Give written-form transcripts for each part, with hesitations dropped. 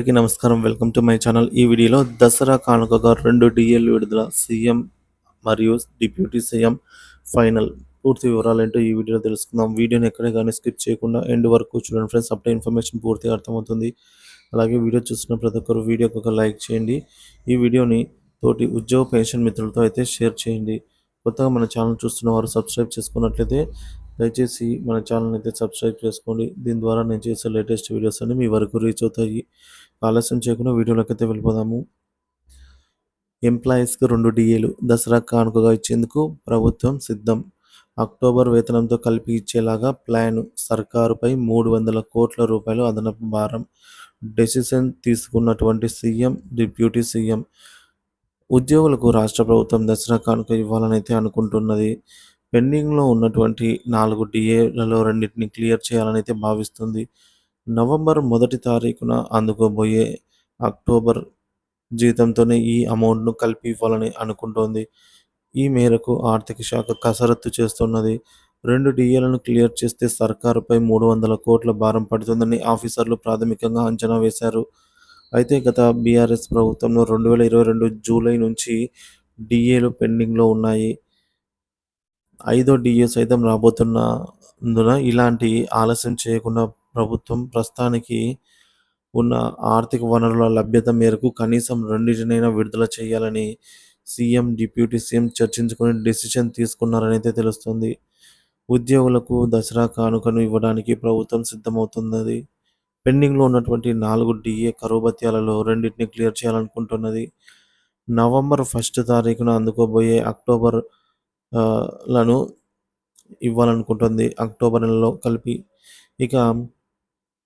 అందరికీ నమస్కారం. Welcome to my channel. ఈ వీడియోలో దసరా కానుకగా 2 డీఏలు విడుదల. సీఎం మరియు డిప్యూటీ సీఎం ఫైనల్. పూర్తి వివరాలేంటో ఈ వీడియోలో తెలుసుకుందాం. వీడియోని ఎక్కడ గానీ స్కిప్ చేయకుండా ఎండ్ వరకు చూడండి ఫ్రెండ్స్. అప్పుడే ఇన్ఫర్మేషన్ పూర్తిగా అర్థమవుతుంది. అలాగే వీడియో చూస్తున్న ప్రతి ఒక్కరు వీడియోకి ఒక లైక్ చేయండి. ఈ వీడియోని తోటి ఉద్యోగ పెన్షన్ మిత్రులతో అయితే షేర్ చేయండి. కొత్తగా మన ఛానల్ చూస్తున్న వారు సబ్స్క్రైబ్ చేసుకున్నట్లయితే దయచేసి మన ఛానల్ అయితే సబ్స్క్రైబ్ చేసుకోండి. దీని ద్వారా నేను చేసే లేటెస్ట్ వీడియోస్ అన్ని మీ వరకు రీచ్ అవుతాయి. ఆలస్యం చేయకుండా వీడియోలోకి అయితే వెళ్ళిపోదాము. ఎంప్లాయీస్కి 2 డీఏలు దసరా కానుకగా ఇచ్చేందుకు ప్రభుత్వం సిద్ధం. అక్టోబర్ వేతనంతో కలిపి ఇచ్చేలాగా ప్లాన్. సర్కారుపై 300 కోట్ల రూపాయలు అదనపు భారం. డెసిషన్ తీసుకున్నటువంటి సీఎం, డిప్యూటీ సీఎం. ఉద్యోగులకు రాష్ట్ర ప్రభుత్వం దసరా కానుక ఇవ్వాలని అయితే అనుకుంటున్నది. పెండింగ్లో ఉన్నటువంటి 4 డీఏలలో రెండింటిని క్లియర్ చేయాలని అయితే భావిస్తుంది. నవంబర్ 1 తారీఖున అందుకోబోయే అక్టోబర్ జీతంతోనే ఈ అమౌంట్ను కలిపి ఇవ్వాలని అనుకుంటోంది. ఈ మేరకు ఆర్థిక శాఖ కసరత్తు చేస్తున్నది. 2 డీఏలను క్లియర్ చేస్తే సర్కారుపై 300 కోట్ల భారం పడుతుందని ఆఫీసర్లు ప్రాథమికంగా అంచనా వేశారు. అయితే గత బీఆర్ఎస్ ప్రభుత్వంలో 2022 జూలై నుంచి డీఏలు పెండింగ్లో ఉన్నాయి. 5వ డీఏ సైతం రాబోతున్నందున ఇలాంటి ఆలస్యం చేయకుండా ప్రభుత్వం ప్రస్తుతానికి ఉన్న ఆర్థిక వనరుల లభ్యత మేరకు కనీసం రెండింటినైనా విడుదల చేయాలని సీఎం, డిప్యూటీ సీఎం చర్చించుకొని డెసిషన్ తీసుకున్నారని అయితే తెలుస్తుంది. ఉద్యోగులకు దసరా కానుకను ఇవ్వడానికి ప్రభుత్వం సిద్ధమవుతున్నది. పెండింగ్లో ఉన్నటువంటి 4 డీఏ కరువు భత్యాలలో రెండింటిని క్లియర్ చేయాలనుకుంటున్నది. నవంబర్ 1 తారీఖున అందుకోబోయే అక్టోబర్ లను ఇవ్వాలనుకుంటుంది. అక్టోబర్ నెలలో కలిపి. ఇక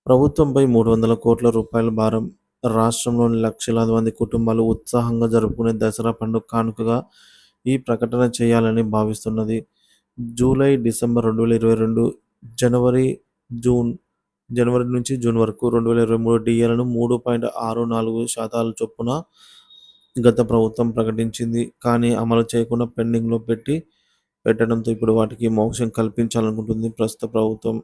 ప్రభుత్వంపై 300 కోట్ల రూపాయల భారం. రాష్ట్రంలోని లక్షలాది మంది కుటుంబాలు ఉత్సాహంగా జరుపుకునే దసరా పండుగ కానుకగా ఈ ప్రకటన చేయాలని భావిస్తున్నది. జూలై, డిసెంబర్ 2022, జనవరి నుంచి జూన్ వరకు 2023 డీఏలను 3.64% చొప్పున గత ప్రభుత్వం ప్రకటించింది. కానీ అమలు చేయకుండా పెండింగ్లో పెట్టడంతో ఇప్పుడు వాటికి మోక్షం కల్పించాలనుకుంటుంది ప్రస్తుత ప్రభుత్వం.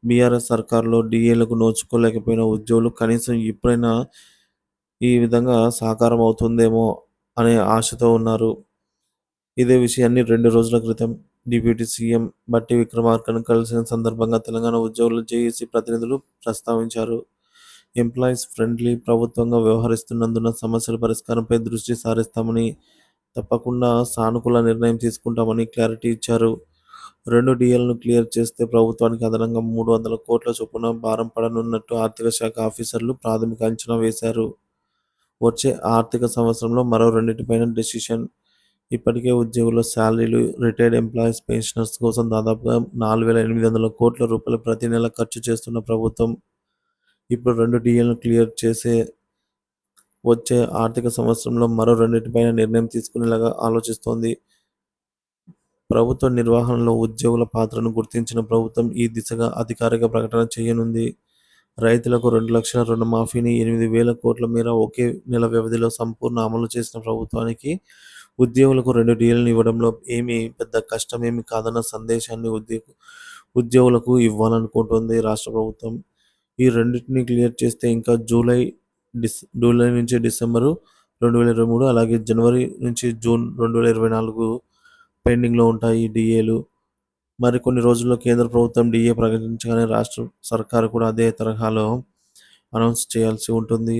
బీఆర్ఎస్ సర్కారులో డీఏలకు నోచుకోలేకపోయిన ఉద్యోగులు కనీసం ఇప్పుడైనా ఈ విధంగా సాకారం అవుతుందేమో అనే ఆశతో ఉన్నారు. ఇదే విషయాన్ని 2 రోజుల క్రితం డిప్యూటీ సీఎం బట్టి విక్రమార్కను కలిసిన సందర్భంగా తెలంగాణ ఉద్యోగుల జేఏసీ ప్రతినిధులు ప్రస్తావించారు. ఎంప్లాయీస్ ఫ్రెండ్లీ ప్రభుత్వంగా వ్యవహరిస్తున్నందున సమస్యల పరిష్కారంపై దృష్టి సారిస్తామని, తప్పకుండా సానుకూల నిర్ణయం తీసుకుంటామని క్లారిటీ ఇచ్చారు. 2 డీఏలను క్లియర్ చేస్తే ప్రభుత్వానికి అదనంగా 300 కోట్ల చొప్పున భారం పడనున్నట్టు ఆర్థిక శాఖ ఆఫీసర్లు ప్రాథమిక అంచనా వేశారు. వచ్చే ఆర్థిక సంవత్సరంలో మరో రెండింటిపైన డెసిషన్. ఇప్పటికే ఉద్యోగుల శాలరీలు, రిటైర్డ్ ఎంప్లాయీస్ పెన్షనర్స్ కోసం దాదాపుగా 4,800 కోట్ల రూపాయలు ప్రతి నెల ఖర్చు చేస్తున్న ప్రభుత్వం ఇప్పుడు 2 డీఏలను క్లియర్ చేసే వచ్చే ఆర్థిక సంవత్సరంలో మరో రెండింటిపైన నిర్ణయం తీసుకునేలాగా ఆలోచిస్తోంది. ప్రభుత్వ నిర్వహణలో ఉద్యోగుల పాత్రను గుర్తించిన ప్రభుత్వం ఈ దిశగా అధికారిక ప్రకటన చేయనుంది. రైతులకు 2 లక్షల రుణమాఫీని 8,000 కోట్ల మేర ఒకే నెల వ్యవధిలో సంపూర్ణ అమలు చేసిన ప్రభుత్వానికి ఉద్యోగులకు 2 డీఏలను ఇవ్వడంలో ఏమీ పెద్ద కష్టమేమీ కాదన్న సందేశాన్ని ఉద్యోగులకు ఇవ్వాలనుకుంటోంది రాష్ట్ర ప్రభుత్వం. ఈ రెండింటిని క్లియర్ చేస్తే ఇంకా జూలై నుంచి డిసెంబరు 2023, అలాగే జనవరి నుంచి జూన్ 2024 పెండింగ్లో ఉంటాయి డీఏలు. మరికొన్ని రోజుల్లో కేంద్ర ప్రభుత్వం డీఏ ప్రకటించగానే రాష్ట్ర సర్కారు కూడా అదే తరహాలో అనౌన్స్ చేయాల్సి ఉంటుంది.